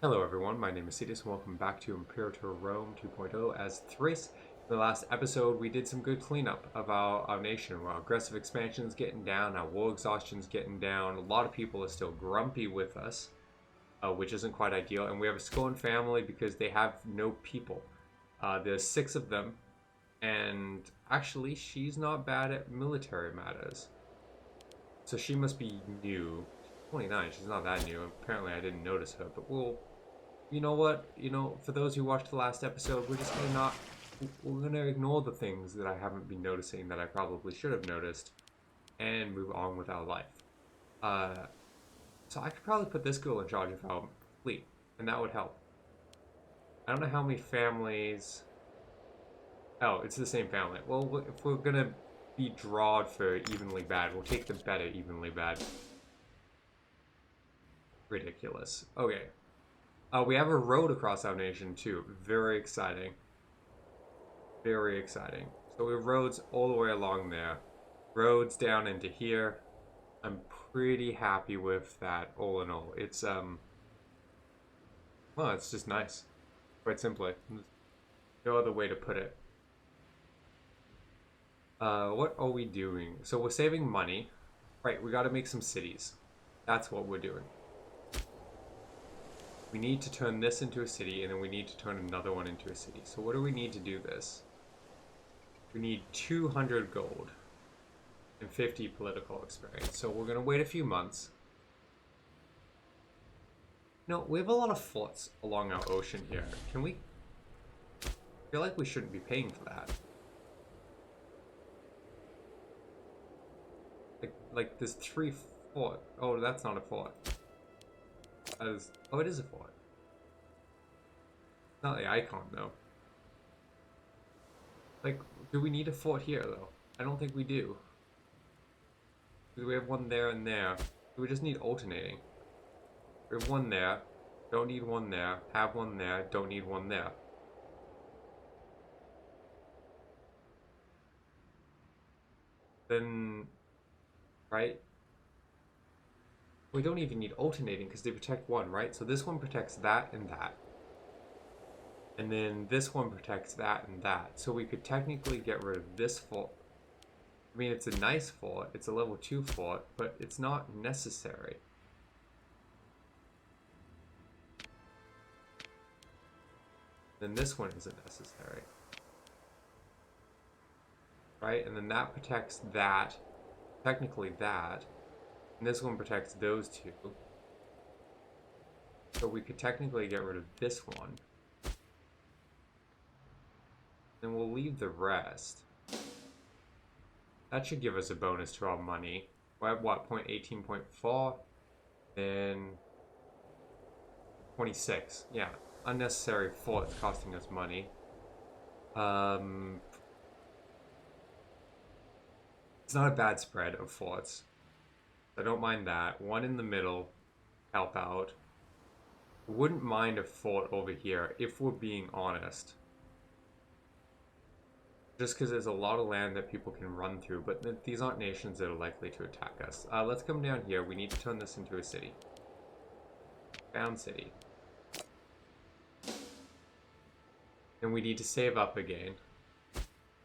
Hello everyone, my name is Cetus and welcome back to Imperator Rome 2.0 as Thrace. In the last episode, we did some good cleanup of our nation. Our aggressive expansion is getting down, our war exhaustion is getting down. A lot of people are still grumpy with us, which isn't quite ideal. And we have a Scorn family because they have no people. There's 6 of them, and actually, she's not bad at military matters. So she must be new. She's 29, she's not that new. Apparently, I didn't notice her, but we'll you know what? For those who watched the last episode, we're gonna ignore the things that I haven't been noticing that I probably should have noticed and move on with our life. Uh, so I could probably put this girl in charge of our fleet, and that would help. I don't know how many families. Oh, it's the same family. Well, if we're gonna be drawed for evenly bad, we'll take the better evenly bad. Ridiculous. Okay. We have a road across our nation too. Very exciting. Very exciting. So we have roads all the way along there. Roads down into here. I'm pretty happy with that all in all. Well, it's just nice. Quite simply. No other way to put it. What are we doing? So we're saving money. Right, we gotta make some cities. That's what we're doing. We need to turn this into a city, and then we need to turn another one into a city. So what do we need to do this? We need 200 gold and 50 political experience. So we're going to wait a few months. No, we have a lot of forts along our ocean here. Can we? I feel like we shouldn't be paying for that. Like there's 3 fort. Oh, that's not a fort. That is. Oh, it is a fort. Not the icon though. Like, do we need a fort here though? I don't think we do. Because we have one there and there. So we just need alternating. We have one there. Don't need one there. Have one there. Don't need one there. Then, right? We don't even need alternating because they protect one, right? So this one protects that and that. And then this one protects that and that. So we could technically get rid of this fort. I mean, it's a nice fort. It's a level 2 fort, but it's not necessary. Then this one isn't necessary. Right? And then that protects that. Technically that. And this one protects those two. So we could technically get rid of this one. Then we'll leave the rest. That should give us a bonus to our money. We're at what, point 18.4? Then 26. Yeah. Unnecessary forts costing us money. It's not a bad spread of forts. I don't mind that. One in the middle, help out. Wouldn't mind a fort over here if we're being honest. Just because there's a lot of land that people can run through, but these aren't nations that are likely to attack us. Let's come down here. We need to turn this into a city. Found city. And we need to save up again.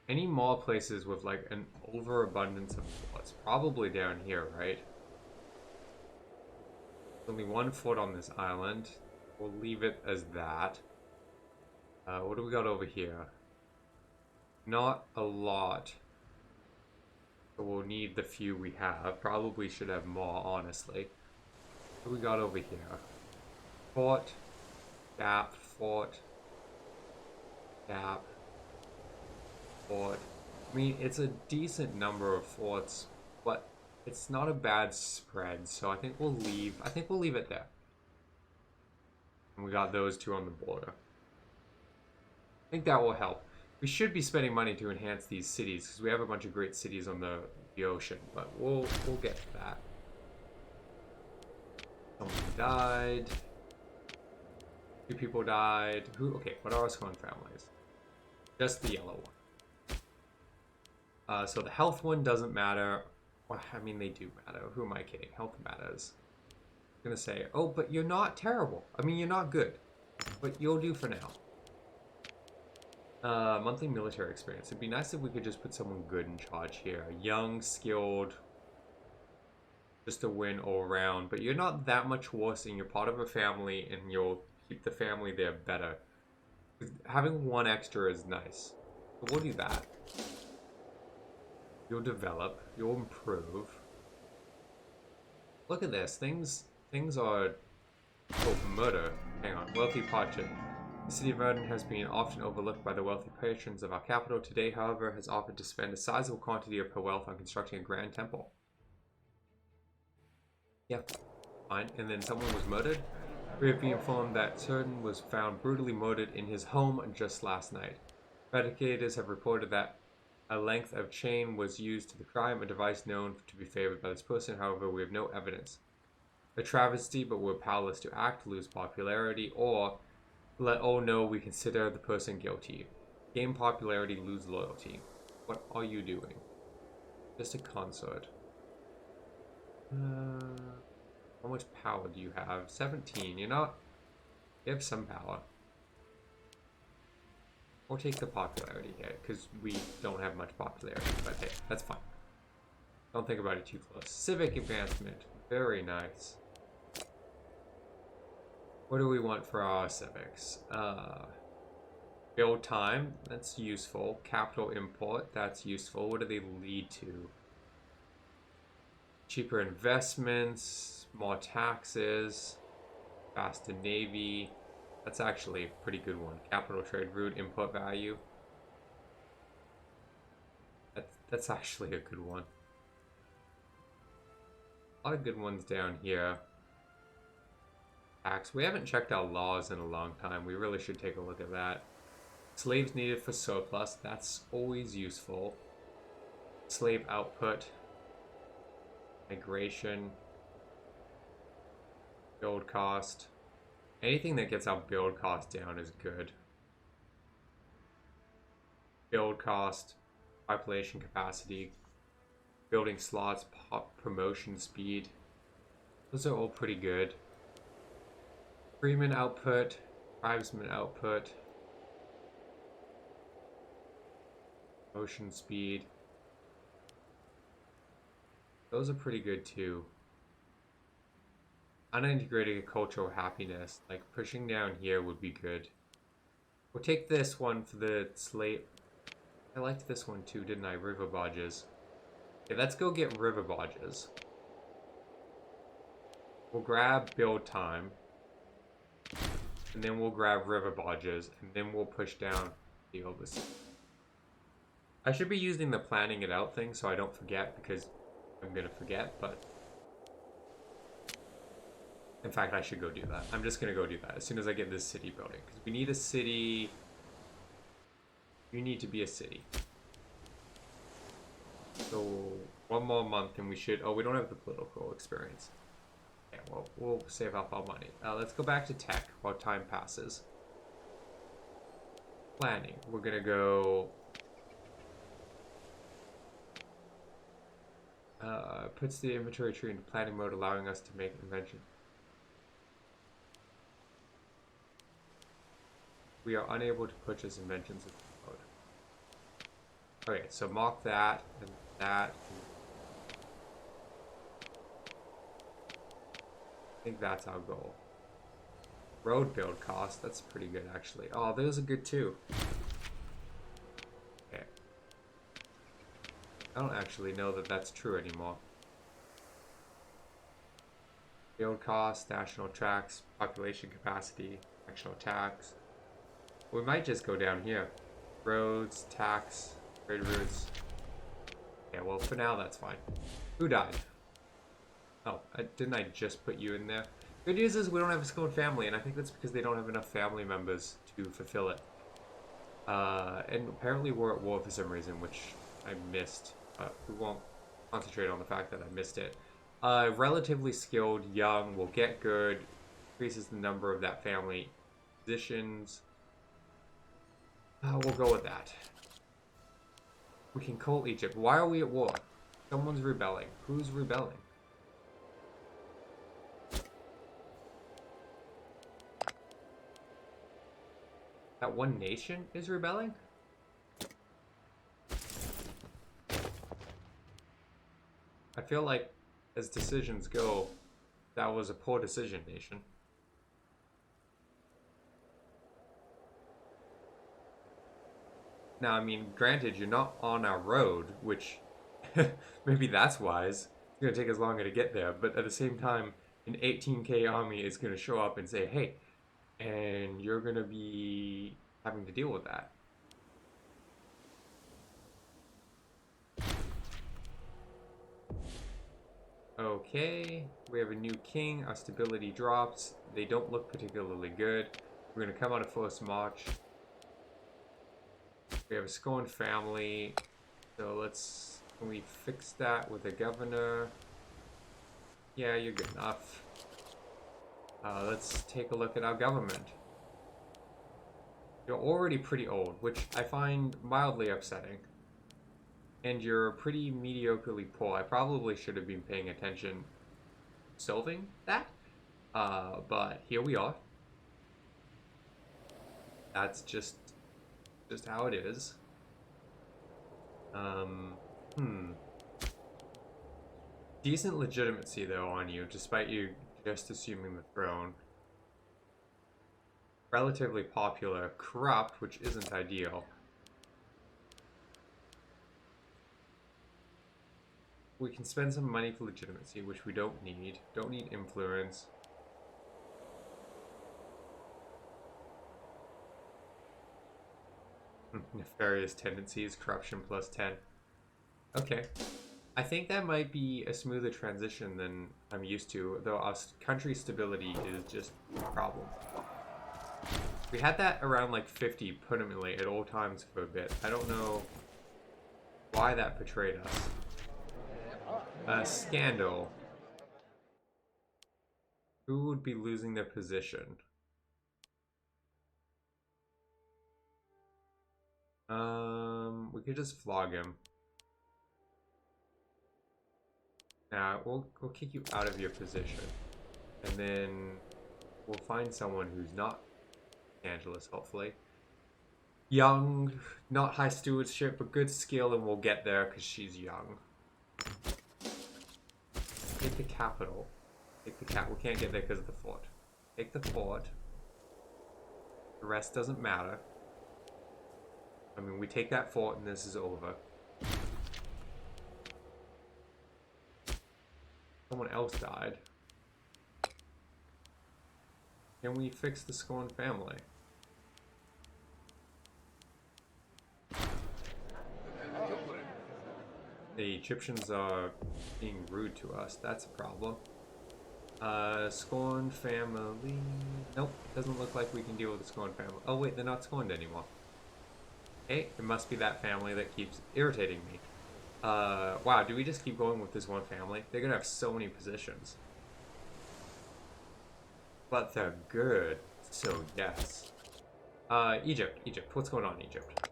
Any more places with like an overabundance of forts? Probably down here, right? Only one fort on this island. We'll leave it as that. What do we got over here? Not a lot. So we'll need the few we have. Probably should have more, honestly. What do we got over here? Fort. Gap. Fort. Gap. Fort. I mean, it's a decent number of forts, but it's not a bad spread, so I think we'll leave it there. And we got those two on the border. I think that will help. We should be spending money to enhance these cities because we have a bunch of great cities on the ocean, but we'll get to that. Someone died. 2 people died. Who? Okay, what are our Scorn families? Just the yellow one. So the health one doesn't matter. Well, I mean, they do matter. Who am I kidding? Health matters. Gonna say, oh, but you're not terrible. I mean, you're not good, but you'll do for now. Monthly military experience. It'd be nice if we could just put someone good in charge here. Young, skilled, just a win all around. But you're not that much worse, and you're part of a family, and you'll keep the family there better. Having one extra is nice. So we'll do that. You'll develop. You'll improve. Look at this. Things are... Oh, murder. Hang on. Wealthy Pachin. The city of Verdun has been often overlooked by the wealthy patrons of our capital. Today, however, has offered to spend a sizable quantity of her wealth on constructing a grand temple. Yeah, fine. And then someone was murdered. We have been informed that Certain was found brutally murdered in his home just last night. Investigators have reported that a length of chain was used to the crime, a device known to be favored by this person. However, we have no evidence. A travesty, but we're powerless to act, lose popularity, or let all know we consider the person guilty. Gain popularity, lose loyalty. What are you doing? Just a consort. How much power do you have? 17. You're not... You have some power. Or take the popularity hit, because we don't have much popularity. But hey, that's fine. Don't think about it too close. Civic advancement. Very nice. What do we want for our civics? Build time, that's useful. Capital import, that's useful. What do they lead to? Cheaper investments, more taxes, faster navy. That's actually a pretty good one. Capital trade route, input value. That's actually a good one. A lot of good ones down here. Tax. We haven't checked our laws in a long time. We really should take a look at that. Slaves needed for surplus. That's always useful. Slave output. Migration. Build cost. Anything that gets our build cost down is good. Build cost. Population capacity. Building slots. Promotion speed. Those are all pretty good. Freeman output, tribesman output, motion speed. Those are pretty good too. Unintegrated cultural happiness, like pushing down here would be good. We'll take this one for the slate. I liked this one too, didn't I? River Bodges. Okay, let's go get River Bodges. We'll grab build time. And then we'll grab River Bodges, and then we'll push down the overseas. I should be using the planning it out thing so I don't forget, because I'm gonna forget, but... In fact, I should go do that. I'm just gonna go do that as soon as I get this city building. Because we need a city... You need to be a city. So, one more month and we should... Oh, we don't have the political experience. Okay, well, we'll save up our money. Let's go back to tech while time passes. Planning. We're gonna go... puts the inventory tree into planning mode, allowing us to make invention. We are unable to purchase inventions in this mode. Okay, so mark that and that. I think that's our goal. Road build cost, that's pretty good actually. Oh, those are good too. Okay. I don't actually know that that's true anymore. Build cost, national tracks, population capacity, national tax. We might just go down here. Roads, tax, trade routes. Yeah, well for now that's fine. Who died? Oh, didn't I just put you in there? Good news is we don't have a skilled family, and I think that's because they don't have enough family members to fulfill it. And apparently we're at war for some reason, which I missed. We won't concentrate on the fact that I missed it. Relatively skilled, young, will get good, increases the number of that family positions. We'll go with that. We can call Egypt. Why are we at war? Someone's rebelling. Who's rebelling? That one nation is rebelling? I feel like, as decisions go, that was a poor decision, nation. Now, I mean, granted, you're not on our road, which maybe that's wise. It's going to take us longer to get there, but at the same time, an 18K army is going to show up and say, hey, and you're going to be having to deal with that. Okay, we have a new king. Our stability drops. They don't look particularly good. We're going to come on a forced march. We have a scorned family. So can we fix that with a governor? Yeah, you're good enough. Let's take a look at our government. You're already pretty old, which I find mildly upsetting. And you're pretty mediocrely poor. I probably should have been paying attention solving that. But here we are. That's just how it is. Decent legitimacy, though, on you, despite you just assuming the throne. Relatively popular. Corrupt, which isn't ideal. We can spend some money for legitimacy, which we don't need. Don't need influence. Nefarious tendencies, corruption plus 10. Okay. I think that might be a smoother transition than I'm used to, though our country stability is just a problem. We had that around like 50 permanently at all times for a bit. I don't know why that betrayed us. Scandal. Who would be losing their position? We could just flog him. Now, we'll kick you out of your position. And then we'll find someone who's not Angelus, hopefully. Young, not high stewardship, but good skill, and we'll get there because she's young. Take the capital. Take the cap. We can't get there because of the fort. Take the fort. The rest doesn't matter. I mean, we take that fort and this is over. Someone else died. Can we fix the scorned family? The Egyptians are being rude to us. That's a problem. Scorned family. Nope, doesn't look like we can deal with the scorned family. Oh wait, they're not scorned anymore. Hey, it must be that family that keeps irritating me. Wow, do we just keep going with this one family? They're gonna have so many positions. But they're good, so yes. Egypt, what's going on, Egypt?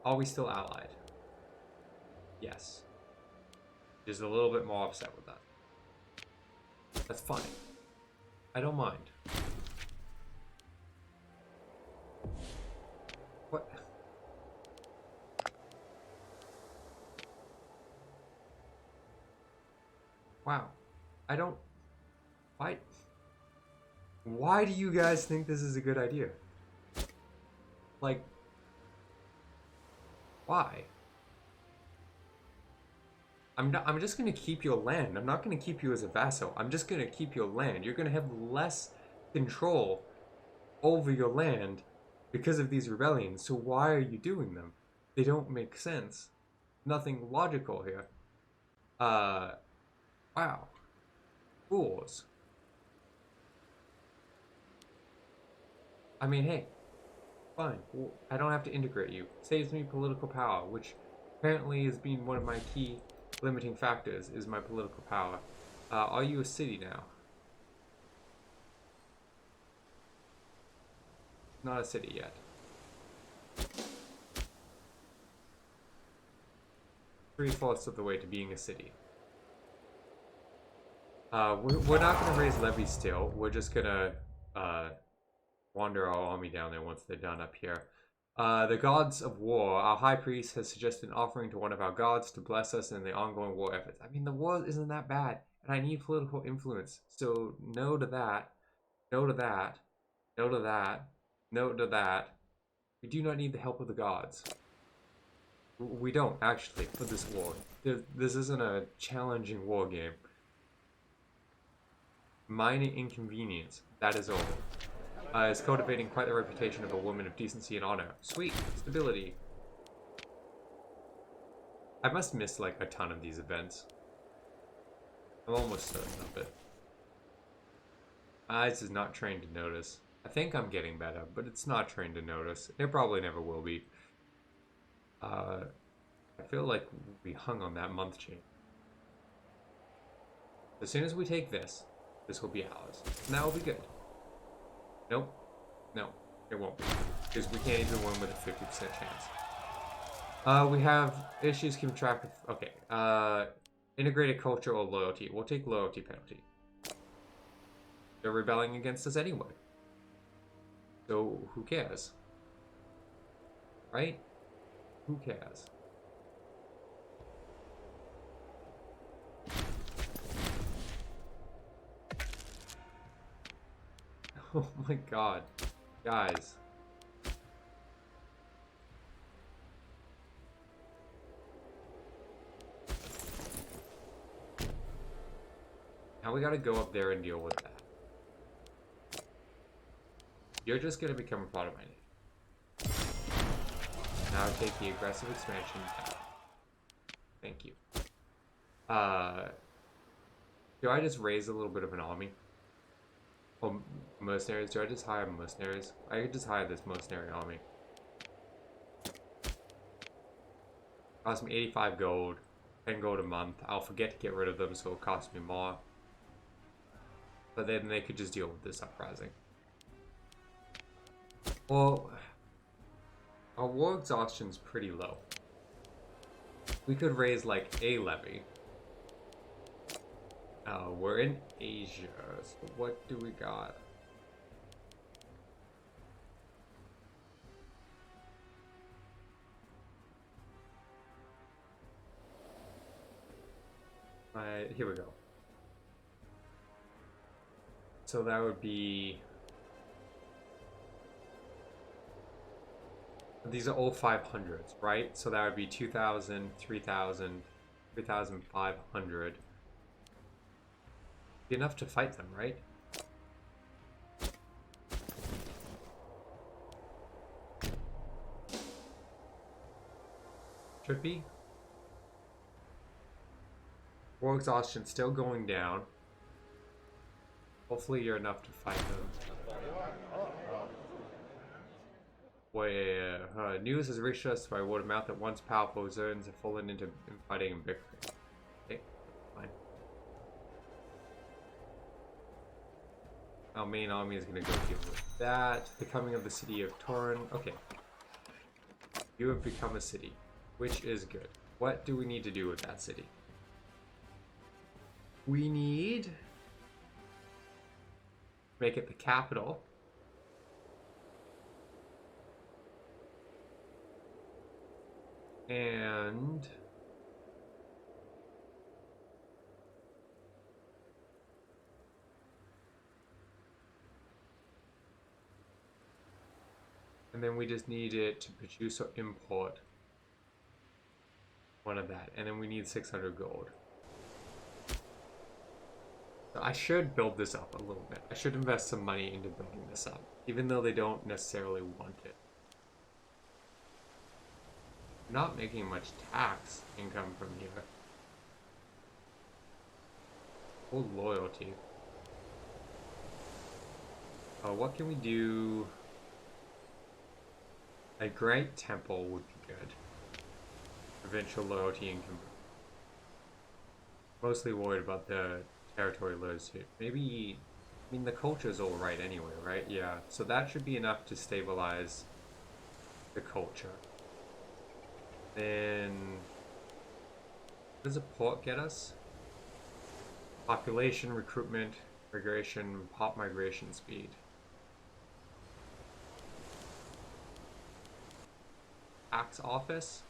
Are we still allied? Yes. Just a little bit more upset with that. That's fine. I don't mind. What? Wow. I don't... Why do you guys think this is a good idea? Like... Why? I'm just gonna keep your land. I'm not gonna keep you as a vassal. I'm just gonna keep your land. You're gonna have less control over your land because of these rebellions. So why are you doing them? They don't make sense. Nothing logical here. Wow. Fools. I mean, hey, fine. Well, I don't have to integrate you. Saves me political power, which apparently has been one of my key limiting factors, is my political power. Are you a city now? Not a city yet. 3/4 of the way to being a city. We're not going to raise levies still. We're just going to wander our army down there once they're done up here. The gods of war. Our high priest has suggested an offering to one of our gods to bless us in the ongoing war efforts. I mean, the war isn't that bad, and I need political influence. So no to that. No to that. No to that. No to that. We do not need the help of the gods. We don't, actually, for this war. This isn't a challenging war game. Minor inconvenience. That is all. Is cultivating quite the reputation of a woman of decency and honor. Sweet. Stability. I must miss, like, a ton of these events. I'm almost certain of it. Eyes is not trained to notice. I think I'm getting better, but it's not trained to notice. It probably never will be. I feel like we hung on that month chain. As soon as we take this, this will be ours. And that will be good. Nope. No, it won't be. Because we can't even win with a 50% chance. We have issues keeping track of... Okay. Integrated culture or loyalty. We'll take loyalty penalty. They're rebelling against us anyway. So, who cares? Right? Who cares? Oh my god. Guys. Now we gotta go up there and deal with that. You're just gonna become a part of my name. Now take the aggressive expansion down. Thank you. Do I just raise a little bit of an army? Or mercenaries? Do I just hire mercenaries? I could just hire this mercenary army. Cost me 85 gold. 10 gold a month. I'll forget to get rid of them, so it'll cost me more. But then they could just deal with this uprising. Well, our war exhaustion's pretty low. We could raise, like, a levy. We're in Asia, so what do we got? Here we go. So that would be... These are all 500s, right? So that would be 2,000, 3,000, 3,500. Be enough to fight them, right? Should be. War exhaustion still going down. Hopefully you're enough to fight them. Where news has reached us by word of mouth that once powerful zones have fallen into fighting and bickering. Okay, fine. Our main army is going to go deal with that. The coming of the city of Torin. Okay. You have become a city, which is good. What do we need to do with that city? We need... make it the capital. And... and then we just need it to produce or import one of that. And then we need 600 gold. So I should build this up a little bit. I should invest some money into building this up, even though they don't necessarily want it. I'm not making much tax income from here. Oh, loyalty. What can we do? A great temple would be good. Provincial loyalty income. Mostly worried about the territory loyalty. Maybe, I mean, the culture's all right anyway, right? Yeah, so that should be enough to stabilize the culture. Then, what does a port get us? Population, recruitment, migration, pop migration speed. tax office.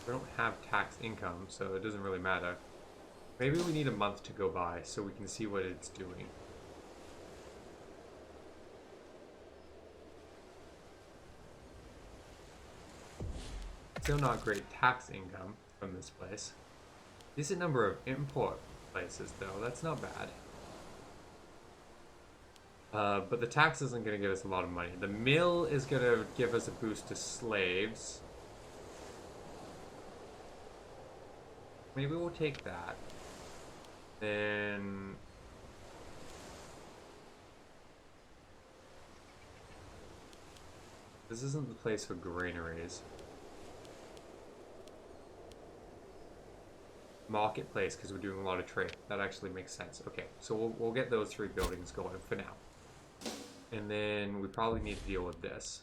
We don't have tax income, so it doesn't really matter. Maybe we need a month to go by so we can see what it's doing. Still not great tax income from this place. Decent number of import places, though. That's not bad. But the tax isn't going to give us a lot of money. The mill is going to give us a boost to slaves. Maybe we'll take that. Then... this isn't the place for granaries. Marketplace, because we're doing a lot of trade. That actually makes sense. Okay, so we'll get those 3 buildings going for now. And then we probably need to deal with this.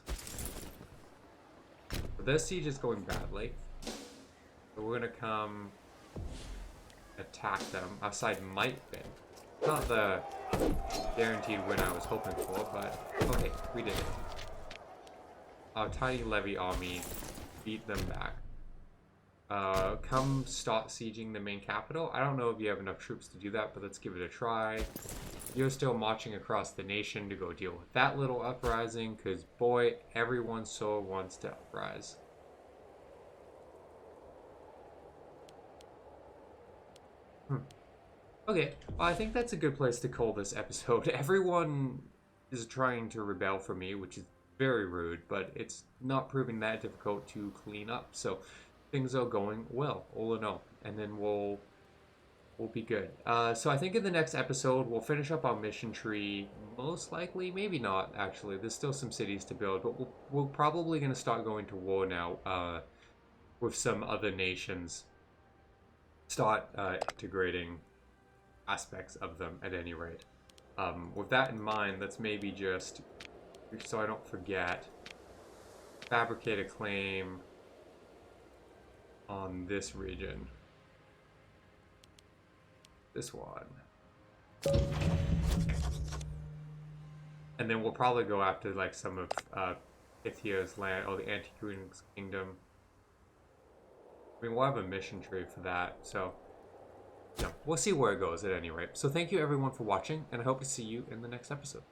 But this siege is going badly. So we're going to come attack them. Our side might win. Not the guaranteed win I was hoping for, but okay, we did it. Our tiny levy army beat them back. Come start sieging the main capital. I don't know if you have enough troops to do that, but let's give it a try. You're still marching across the nation to go deal with that little uprising, because boy, everyone so wants to uprise. Okay, well, I think that's a good place to call this episode. Everyone is trying to rebel for me, which is very rude, but it's not proving that difficult to clean up, so things are going well, all in all, and then we'll be good. So I think in the next episode, we'll finish up our mission tree, most likely, maybe not, actually. There's still some cities to build, but we're probably going to start going to war now with some other nations. Start integrating aspects of them, at any rate. With that in mind, let's maybe just, so I don't forget, fabricate a claim on this region. This one. And then we'll probably go after like some of Pythia's land, or the Anti-Queen's Kingdom. I mean, we'll have a mission tree for that, so yeah, we'll see where it goes at any rate. So thank you everyone for watching, and I hope to see you in the next episode.